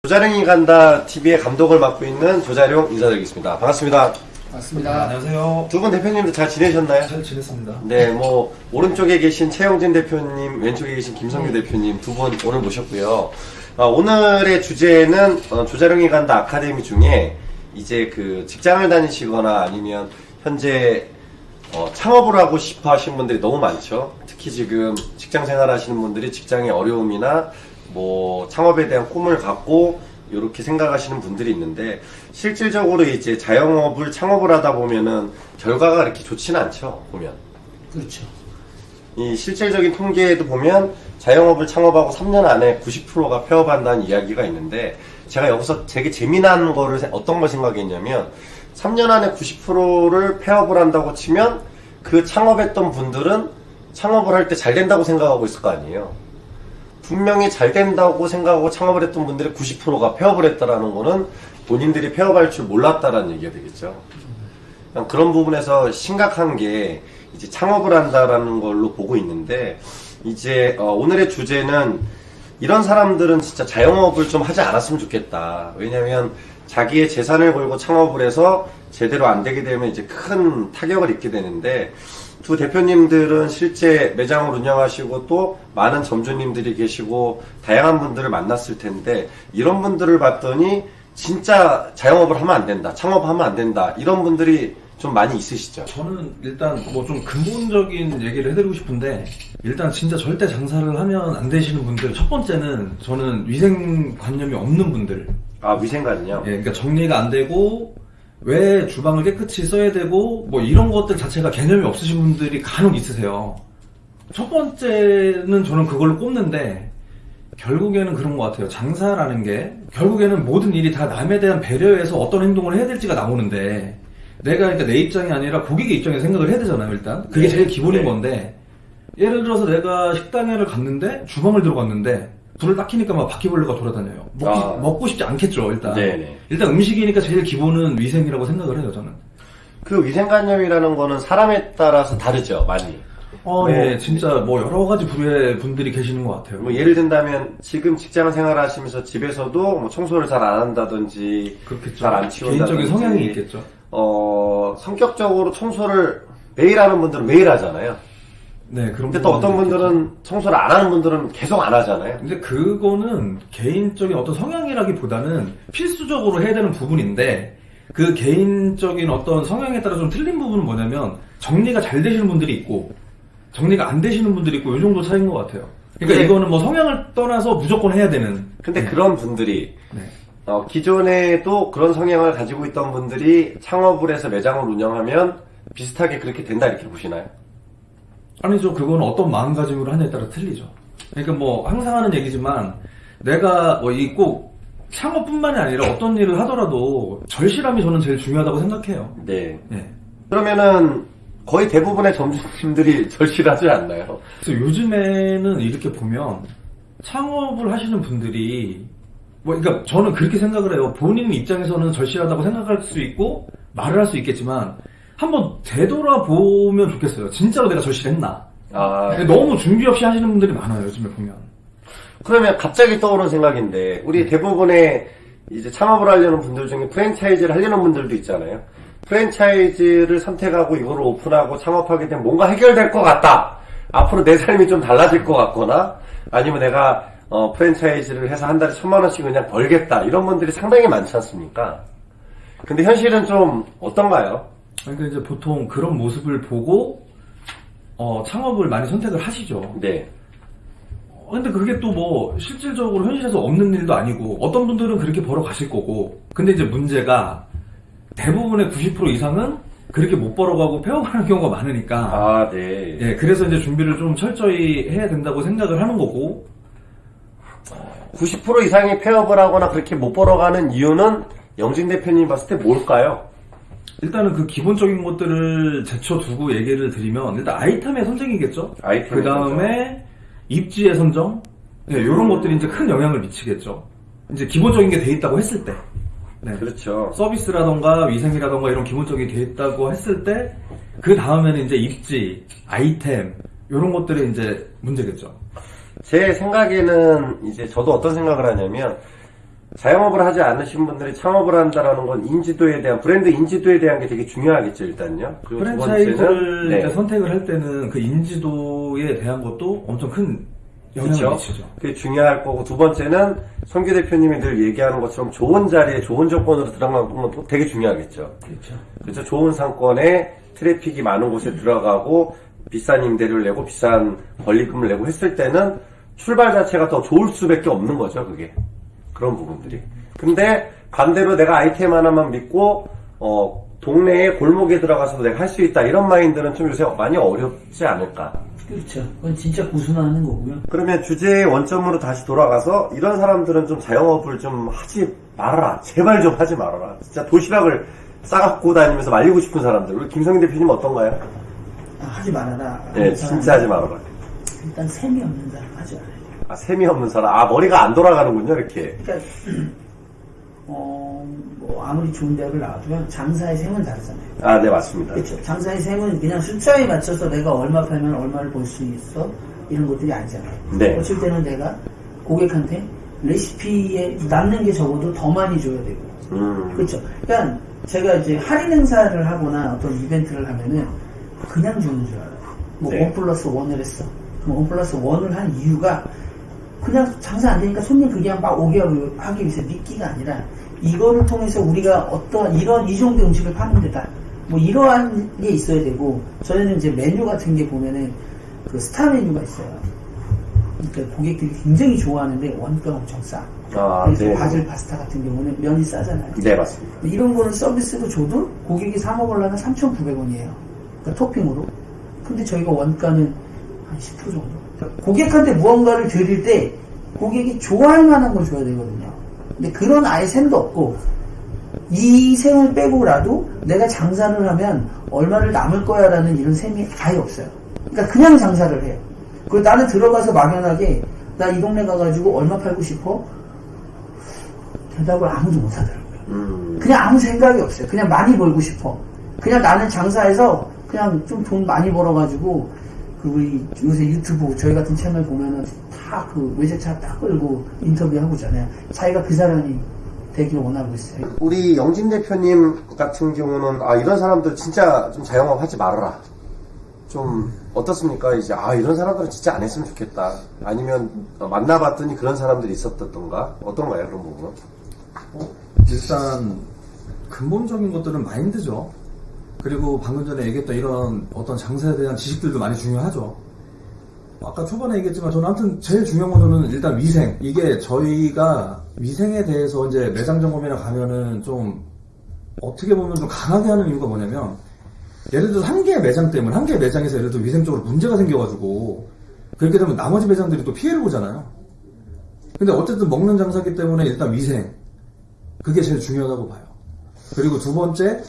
조자룡이 간다 TV의 감독을 맡고 있는 조자룡 인사드리겠습니다. 반갑습니다. 맞습니다. 안녕하세요. 두 분 대표님도 잘 지내셨나요? 잘 지냈습니다. 네, 뭐 오른쪽에 계신 최영진 대표님, 왼쪽에 계신 김성규 대표님 두 분 오늘 모셨고요. 오늘의 주제는 조자룡이 간다 아카데미 중에 이제 그 직장을 다니시거나 아니면 현재 창업을 하고 싶어 하시는 분들이 너무 많죠. 특히 지금 직장 생활 하시는 분들이 직장의 어려움이나 뭐 창업에 대한 꿈을 갖고 이렇게 생각하시는 분들이 있는데, 실질적으로 이제 자영업을 창업을 하다 보면은 결과가 그렇게 좋지는 않죠. 보면 그렇죠. 이 실질적인 통계에도 보면 자영업을 창업하고 3년 안에 90%가 폐업한다는 이야기가 있는데, 제가 여기서 되게 재미난 거를 어떤 걸 생각했냐면, 3년 안에 90%를 폐업을 한다고 치면 그 창업했던 분들은 창업을 할 때 잘 된다고 생각하고 있을 거 아니에요. 분명히 잘 된다고 생각하고 창업을 했던 분들의 90%가 폐업을 했다라는 거는 본인들이 폐업할 줄 몰랐다라는 얘기가 되겠죠. 그런 부분에서 심각한 게 이제 창업을 한다라는 걸로 보고 있는데, 이제 오늘의 주제는 이런 사람들은 진짜 자영업을 좀 하지 않았으면 좋겠다. 왜냐면 자기의 재산을 걸고 창업을 해서 제대로 안 되게 되면 이제 큰 타격을 입게 되는데, 두 대표님들은 실제 매장을 운영하시고 또 많은 점주님들이 계시고 다양한 분들을 만났을 텐데, 이런 분들을 봤더니 진짜 자영업을 하면 안 된다, 창업하면 안 된다, 이런 분들이 좀 많이 있으시죠? 저는 일단 뭐 좀 근본적인 얘기를 해드리고 싶은데, 일단 진짜 절대 장사를 하면 안 되시는 분들, 첫 번째는 저는 위생관념이 없는 분들. 아, 위생관념? 예, 그러니까 정리가 안 되고 왜 주방을 깨끗이 써야 되고 뭐 이런 것들 자체가 개념이 없으신 분들이 간혹 있으세요. 첫 번째는 저는 그걸로 꼽는데, 결국에는 그런 것 같아요. 장사라는 게 결국에는 모든 일이 다 남에 대한 배려에서 어떤 행동을 해야 될지가 나오는데, 내가 그러니까 내 입장이 아니라 고객의 입장에서 생각을 해야 되잖아요. 일단 그게 제일 기본인 건데, 예를 들어서 내가 식당에를 갔는데 주방을 들어갔는데 불을 딱 켜니까 막 바퀴벌레가 돌아다녀요. 먹고 싶지 않겠죠. 일단 네네. 일단 음식이니까 제일 기본은 위생이라고 생각을 해요. 저는 그 위생관념이라는 거는 사람에 따라서 다르죠, 많이. 네, 진짜 뭐 여러 가지 부류의 분들이 계시는 것 같아요. 뭐 예를 든다면 지금 직장 생활 하시면서 집에서도 뭐 청소를 잘 안 한다든지, 그렇겠죠. 잘 안 치운다든지, 개인적인 성향이 있겠죠. 성격적으로 청소를 매일 하는 분들은 매일 하잖아요. 네, 그런. 근데 또 어떤 분들은 청소를 안 하는 분들은 계속 안 하잖아요. 근데 그거는 개인적인 어떤 성향이라기보다는 필수적으로 해야 되는 부분인데, 그 개인적인 어떤 성향에 따라 좀 틀린 부분은 뭐냐면, 정리가 잘 되시는 분들이 있고 정리가 안 되시는 분들이 있고, 이 정도 차이인 것 같아요. 그러니까 이거는 뭐 성향을 떠나서 무조건 해야 되는. 근데 그런 분들이 네. 기존에도 그런 성향을 가지고 있던 분들이 창업을 해서 매장을 운영하면 비슷하게 그렇게 된다, 이렇게 보시나요? 아니죠. 그건 어떤 마음가짐으로 하냐에 따라 틀리죠. 그러니까 뭐 항상 하는 얘기지만, 내가 뭐 이 꼭 창업뿐만이 아니라 어떤 일을 하더라도 절실함이 저는 제일 중요하다고 생각해요. 네. 네. 그러면은 거의 대부분의 점주님들이 절실하지 않나요? 그래서 요즘에는 이렇게 보면 창업을 하시는 분들이 뭐, 그러니까 저는 그렇게 생각을 해요. 본인 입장에서는 절실하다고 생각할 수 있고 말을 할 수 있겠지만, 한번 되돌아보면 좋겠어요. 진짜로 내가 절실했나? 너무 준비 없이 하시는 분들이 많아요, 요즘에 보면. 그러면 갑자기 떠오른 생각인데, 우리 대부분의 이제 창업을 하려는 분들 중에 프랜차이즈를 하려는 분들도 있잖아요. 프랜차이즈를 선택하고 이거를 오픈하고 창업하게 되면 뭔가 해결될 것 같다, 앞으로 내 삶이 좀 달라질 것 같거나, 아니면 내가 프랜차이즈를 해서 한 달에 1000만원씩 그냥 벌겠다, 이런 분들이 상당히 많지 않습니까? 근데 현실은 좀 어떤가요? 그러니까 이제 보통 그런 모습을 보고 창업을 많이 선택을 하시죠. 네. 근데 그게 또 뭐 실질적으로 현실에서 없는 일도 아니고, 어떤 분들은 그렇게 벌어 가실 거고, 근데 이제 문제가 대부분의 90% 이상은 그렇게 못 벌어가고 폐업하는 경우가 많으니까. 네. 예, 그래서 이제 준비를 좀 철저히 해야 된다고 생각을 하는 거고. 90% 이상이 폐업을 하거나 그렇게 못 벌어가는 이유는 영진 대표님 봤을 때 뭘까요? 일단은 그 기본적인 것들을 제쳐두고 얘기를 드리면, 일단 아이템의 선정이겠죠? 그 다음에 입지의 선정? 네, 이런 것들이 이제 큰 영향을 미치겠죠. 이제 기본적인 게 돼 있다고 했을 때. 네. 그렇죠. 서비스라던가 위생이라던가 이런 기본적인 게 돼 있다고 했을 때, 그 다음에는 이제 입지, 아이템, 이런 것들이 이제 문제겠죠. 제 생각에는 이제 저도 어떤 생각을 하냐면 자영업을 하지 않으신 분들이 창업을 한다라는 건 인지도에 대한 브랜드 인지도에 대한 게 되게 중요하겠죠 일단요. 그리고 두 프랜차이즈를 번째는 이제 선택을 할 때는 그 인지도에 대한 것도 엄청 큰 영향을 그렇죠. 미치죠. 그게 중요할 거고 두 번째는 성규 대표님이 늘 얘기하는 것처럼 좋은 자리에 좋은 조건으로 들어가는 것도 되게 중요하겠죠. 그렇죠. 그래서 좋은 상권에 트래픽이 많은 곳에 들어가고 비싼 임대료를 내고 비싼 권리금을 내고 했을 때는 출발 자체가 더 좋을 수밖에 없는 거죠, 그게. 그런 부분들이. 근데 반대로 내가 아이템 하나만 믿고 동네에 골목에 들어가서도 내가 할 수 있다 이런 마인드는 좀 요새 많이 어렵지 않을까. 그렇죠. 그건 진짜 구순하는 거고요. 그러면 주제의 원점으로 다시 돌아가서 이런 사람들은 좀 자영업을 좀 하지 말아라. 제발 좀 하지 말아라. 진짜 도시락을 싸갖고 다니면서 말리고 싶은 사람들. 우리 김성인 대표님 어떤가요? 하지 말아라. 네, 진짜 하지 말아라. 일단 셈이 없는 사람 하지 말아요. 아, 셈이 없는 사람. 아, 머리가 안 돌아가는군요, 이렇게. 그러니까 뭐 아무리 좋은 대학을 나와도 장사의 셈은 다르잖아요. 아, 네, 맞습니다. 그렇죠. 장사의 셈은 그냥 숫자에 맞춰서 내가 얼마 팔면 얼마를 벌 수 있어 이런 것들이 아니잖아요. 네. 어쩔 때는 내가 고객한테 레시피에 남는 게 적어도 더 많이 줘야 되고. 그렇죠. 그러니까 제가 이제 할인 행사를 하거나 어떤 이벤트를 하면은 그냥 주는 줄 알아요. 뭐 네. 1+1을 했어. 그럼 1+1을 한 이유가 그냥 장사 안 되니까 손님 그냥 막 오게 하기 위해서 믿기가 아니라 이거를 통해서 우리가 어떠한 이 정도 음식을 파는 데다. 뭐 이러한 게 있어야 되고 저희는 이제 메뉴 같은 게 보면은 그 스타 메뉴가 있어요. 그러니까 고객들이 굉장히 좋아하는데 원가가 엄청 싸. 아, 그래서 네. 바질 파스타 같은 경우는 면이 싸잖아요. 네, 맞습니다. 이런 거는 서비스로 줘도 고객이 사 먹으려면 3,900원이에요. 그러니까 토핑으로. 근데 저희가 원가는 한 10% 정도. 그러니까 고객한테 무언가를 드릴 때 고객이 좋아할 만한 걸 줘야 되거든요. 근데 그런 아예 셈도 없고 이 셈을 빼고라도 내가 장사를 하면 얼마를 남을 거야 라는 이런 셈이 아예 없어요. 그러니까 그냥 장사를 해요. 그리고 나는 들어가서 막연하게 나 이 동네 가가지고 얼마 팔고 싶어? 대답을 아무도 못 하더라고요. 그냥 아무 생각이 없어요. 그냥 많이 벌고 싶어. 그냥 나는 장사해서 그냥 좀 돈 많이 벌어가지고 그 우리 요새 유튜브 저희 같은 채널 보면은 다 그 외제차 딱 끌고 인터뷰하고 있잖아요. 자기가 그 사람이 되길 원하고 있어요. 우리 영진 대표님 같은 경우는 아, 이런 사람들 진짜 좀 자영업 하지 말아라. 좀 어떻습니까? 이제 아, 이런 사람들은 진짜 안 했으면 좋겠다. 아니면 만나봤더니 그런 사람들이 있었던가? 어떤가요, 그런 부분은? 일단 근본적인 것들은 마인드죠. 그리고 방금 전에 얘기했던 이런 어떤 장사에 대한 지식들도 많이 중요하죠. 아까 초반에 얘기했지만 저는 아무튼 제일 중요한 건 저는 일단 위생. 이게 저희가 위생에 대해서 이제 매장 점검이나 가면은 좀 어떻게 보면 좀 강하게 하는 이유가 뭐냐면 예를 들어서 한 개의 매장 때문에 한 개의 매장에서 예를 들어 위생적으로 문제가 생겨가지고 그렇게 되면 나머지 매장들이 또 피해를 보잖아요. 근데 어쨌든 먹는 장사기 때문에 일단 위생. 그게 제일 중요하다고 봐요. 그리고 두 번째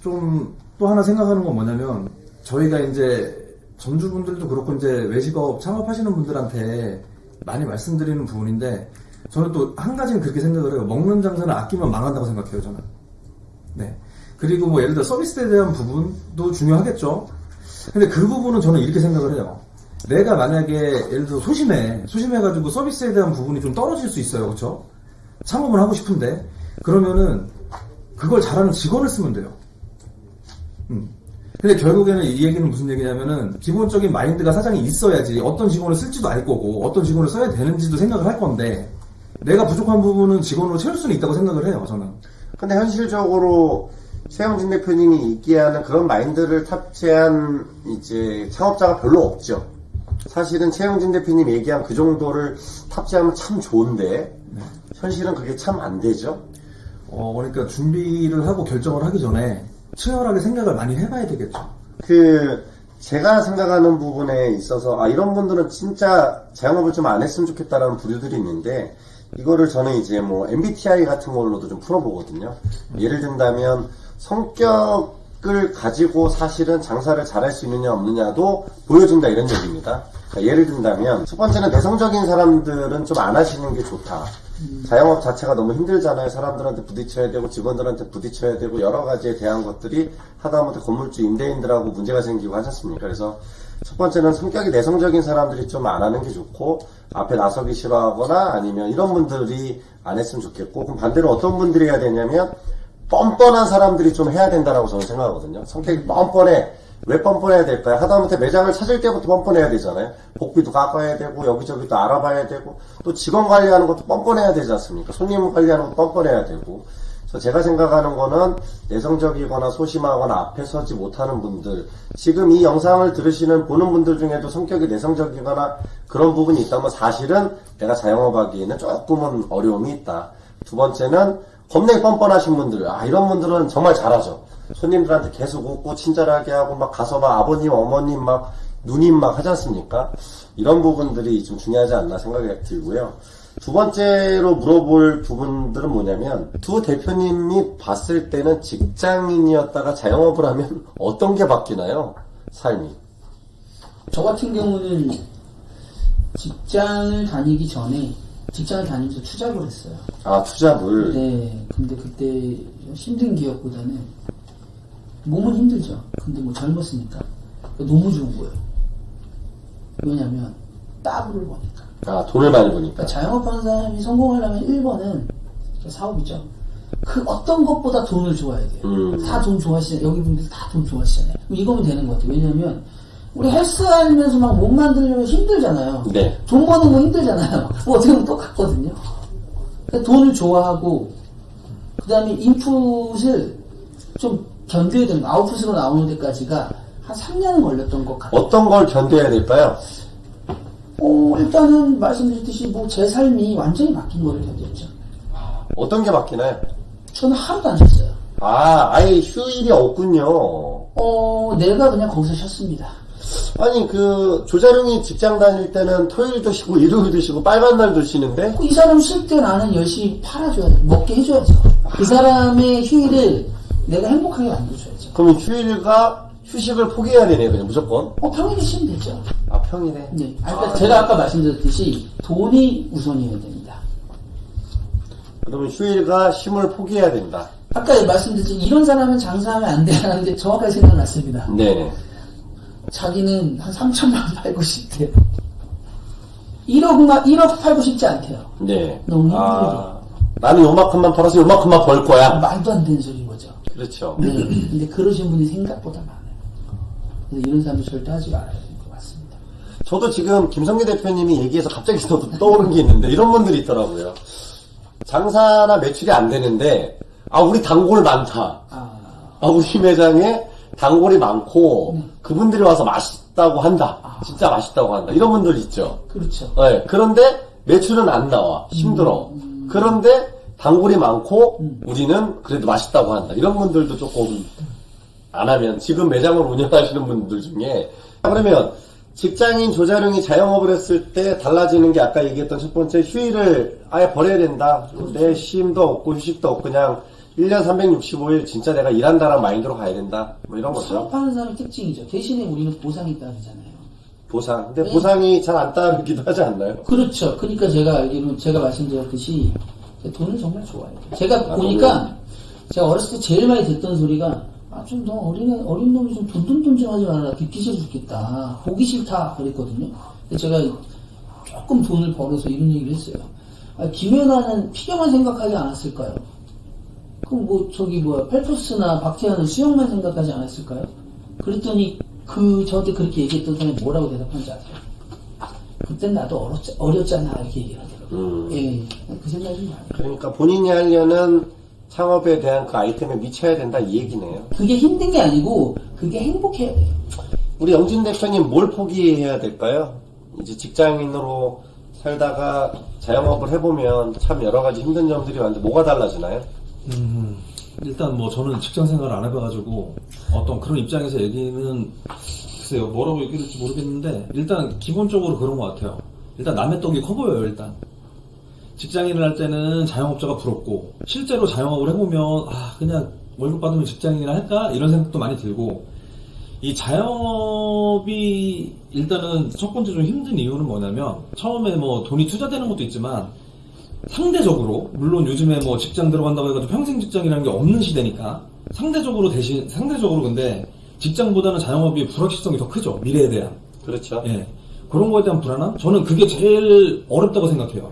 좀 또 하나 생각하는 건 뭐냐면 저희가 이제 점주분들도 그렇고 이제 외식업 창업하시는 분들한테 많이 말씀드리는 부분인데 저는 또 한 가지는 그렇게 생각을 해요. 먹는 장사는 아끼면 망한다고 생각해요, 저는. 네. 그리고 뭐 예를 들어 서비스에 대한 부분도 중요하겠죠. 근데 그 부분은 저는 이렇게 생각을 해요. 내가 만약에 예를 들어 소심해가지고 서비스에 대한 부분이 좀 떨어질 수 있어요, 그렇죠? 창업을 하고 싶은데 그러면은 그걸 잘하는 직원을 쓰면 돼요. 근데 결국에는 이 얘기는 무슨 얘기냐면은 기본적인 마인드가 사장이 있어야지 어떤 직원을 쓸지도 알 거고 어떤 직원을 써야 되는지도 생각을 할 건데 내가 부족한 부분은 직원으로 채울 수는 있다고 생각을 해요, 저는. 근데 현실적으로 최영진 대표님이 얘기하는 그런 마인드를 탑재한 이제 창업자가 별로 없죠. 사실은 최영진 대표님 얘기한 그 정도를 탑재하면 참 좋은데 현실은 그게 참 안 되죠. 그러니까 준비를 하고 결정을 하기 전에 치열하게 생각을 많이 해봐야 되겠죠. 제가 생각하는 부분에 있어서, 아, 이런 분들은 진짜 자영업을 좀 안 했으면 좋겠다라는 부류들이 있는데, 이거를 저는 이제 뭐 MBTI 같은 걸로도 좀 풀어보거든요. 예를 든다면, 성격을 가지고 사실은 장사를 잘할 수 있느냐 없느냐도 보여준다 이런 얘기입니다. 그러니까 예를 든다면, 첫 번째는 내성적인 사람들은 좀 안 하시는 게 좋다. 자영업 자체가 너무 힘들잖아요. 사람들한테 부딪혀야 되고 직원들한테 부딪혀야 되고 여러 가지에 대한 것들이 하다못해 건물주 임대인들하고 문제가 생기고 하지 않습니까? 그래서 첫 번째는 성격이 내성적인 사람들이 좀 안 하는 게 좋고 앞에 나서기 싫어하거나 아니면 이런 분들이 안 했으면 좋겠고, 그럼 반대로 어떤 분들이 해야 되냐면 뻔뻔한 사람들이 좀 해야 된다라고 저는 생각하거든요. 성격이 뻔뻔해. 왜 뻔뻔해야 될까요? 하다못해 매장을 찾을 때부터 뻔뻔해야 되잖아요. 복비도 깎아야 되고 여기저기 또 알아봐야 되고 또 직원 관리하는 것도 뻔뻔해야 되지 않습니까? 손님 관리하는 것도 뻔뻔해야 되고. 그래서 제가 생각하는 거는 내성적이거나 소심하거나 앞에 서지 못하는 분들, 지금 이 영상을 들으시는 보는 분들 중에도 성격이 내성적이거나 그런 부분이 있다면 사실은 내가 자영업하기에는 조금은 어려움이 있다. 두 번째는 겁내게 뻔뻔하신 분들, 이런 분들은 정말 잘하죠. 손님들한테 계속 웃고 친절하게 하고 막 가서 막 아버님, 어머님 막 누님 막 하지 않습니까? 이런 부분들이 좀 중요하지 않나 생각이 들고요. 두 번째로 물어볼 부분들은 뭐냐면 두 대표님이 봤을 때는 직장인이었다가 자영업을 하면 어떤 게 바뀌나요? 삶이. 저 같은 경우는 직장을 다니기 전에 직장을 다니면서 투잡을 했어요. 투잡을. 네, 근데 그때 힘든 기억보다는 몸은 힘들죠. 근데 뭐 젊었으니까 너무 좋은 거예요. 왜냐면 따블을 버니까. 돈을 많이 버니까. 그러니까 자영업하는 사람이 성공하려면 1번은 사업이죠. 그 어떤 것보다 돈을 좋아해야 돼요. 다 돈 좋아하시잖아요. 여기 분들 다 돈 좋아하시잖아요. 이거면 되는 것 같아요. 왜냐면 우리 헬스 하면서 막 몸 만들려면 힘들잖아요. 네. 돈 버는 거 힘들잖아요. 뭐 어떻게 보면 똑같거든요. 그러니까 돈을 좋아하고 그 다음에 인풋을 좀 견뎌야 되는 거. 아웃풋으로 나오는 데까지가 한 3년은 걸렸던 것 같아요. 어떤 걸 견뎌야 될까요? 일단은 말씀드렸듯이 뭐 제 삶이 완전히 바뀐 거를 견뎠죠. 어떤 게 바뀌나요? 저는 하루도 안 쉬었어요. 아예 휴일이 없군요. 내가 그냥 거기서 쉬었습니다. 아니 조자룡이 직장 다닐 때는 토요일도 쉬고 일요일도 쉬고 빨간 날도 쉬는데 이 사람 쉴 때 나는 열심히 팔아줘야 돼. 먹게 해줘야죠. 그 사람의 휴일을 내가 행복하게 만들어줘야죠. 그러면 휴식을 포기해야 되네요, 그냥 무조건. 평일에 쉬면 되죠. 평일에? 네. 제가 아까 말씀드렸듯이 돈이 우선이어야 됩니다. 그러면 휴일과 쉼을 포기해야 된다. 아까 말씀드렸지 이런 사람은 장사하면 안 돼라는데 정확하게 생각났습니다. 네네. 자기는 한 3천만 원 팔고 싶대요. 1억 팔고 싶지 않대요. 네. 너무 힘들게. 나는 요만큼만 팔아서 요만큼만 벌 거야. 말도 안 되는 소리인 거죠. 그렇죠. 네. 근데 그러신 분이 생각보다 많아요. 그래서 이런 사람들 절대 하지 말아야 될 것 같습니다. 저도 지금 김성기 대표님이 얘기해서 갑자기 떠오른 게 있는데 이런 분들이 있더라고요. 장사나 매출이 안 되는데 우리 단골 많다. 우리 매장에 단골이 많고 그분들이 와서 맛있다고 한다. 진짜 맛있다고 한다. 이런 분들 있죠. 그렇죠. 네. 그런데 매출은 안 나와. 힘들어. 그런데 단골이 많고 우리는 그래도 맛있다고 한다. 이런 분들도 조금 안 하면 지금 매장을 운영하시는 분들 중에 그러면 직장인 조자룡이 자영업을 했을 때 달라지는 게 아까 얘기했던 첫 번째 휴일을 아예 버려야 된다. 내 쉼도 없고 휴식도 없고 그냥 1년 365일 진짜 내가 일한다라는 마인드로 가야 된다. 뭐 이런 거죠. 사업하는 사람의 특징이죠. 대신에 우리는 보상이 따르잖아요. 보상. 근데 보상이 잘 안 따르기도 하지 않나요? 그렇죠. 그러니까 제가 알기로는 제가 말씀드렸듯이 돈을 정말 좋아해요. 제가 보니까 제가 어렸을 때 제일 많이 듣던 소리가 좀 너 어린 놈이 좀 돈 좀 하지 말아라. 듣기 싫어 죽겠다. 보기 싫다. 그랬거든요. 근데 제가 조금 돈을 벌어서 이런 얘기를 했어요. 김연아는 피겨만 생각하지 않았을까요? 그럼 펠프스나 박태환은 수영만 생각하지 않았을까요? 그랬더니 저한테 그렇게 얘기했던 사람이 뭐라고 대답한지 아세요? 그땐 나도 어렸잖아. 이렇게 얘기를 하더라고요. 예, 그 생각이 많아요. 그러니까 본인이 하려는 창업에 대한 그 아이템에 미쳐야 된다 이 얘기네요. 그게 힘든 게 아니고 그게 행복해야 돼요. 우리 영진 대표님 뭘 포기해야 될까요? 이제 직장인으로 살다가 자영업을 해보면 참 여러 가지 힘든 점들이 많은데 뭐가 달라지나요? 일단 저는 직장 생활을 안 해봐가지고 어떤 그런 입장에서 얘기는 글쎄요 뭐라고 얘기할지 모르겠는데 일단 기본적으로 그런 것 같아요. 일단 남의 떡이 커 보여요. 일단 직장인을 할 때는 자영업자가 부럽고 실제로 자영업을 해보면 그냥 월급 받으면 직장인이나 할까 이런 생각도 많이 들고 이 자영업이 일단은 첫 번째 좀 힘든 이유는 뭐냐면 처음에 돈이 투자되는 것도 있지만 상대적으로 물론 요즘에 뭐 직장 들어간다고 해가지고 평생 직장이라는 게 없는 시대니까 상대적으로 근데 직장보다는 자영업이 불확실성이 더 크죠. 미래에 대한. 그렇죠. 예. 그런 거에 대한 불안함? 저는 그게 제일 어렵다고 생각해요.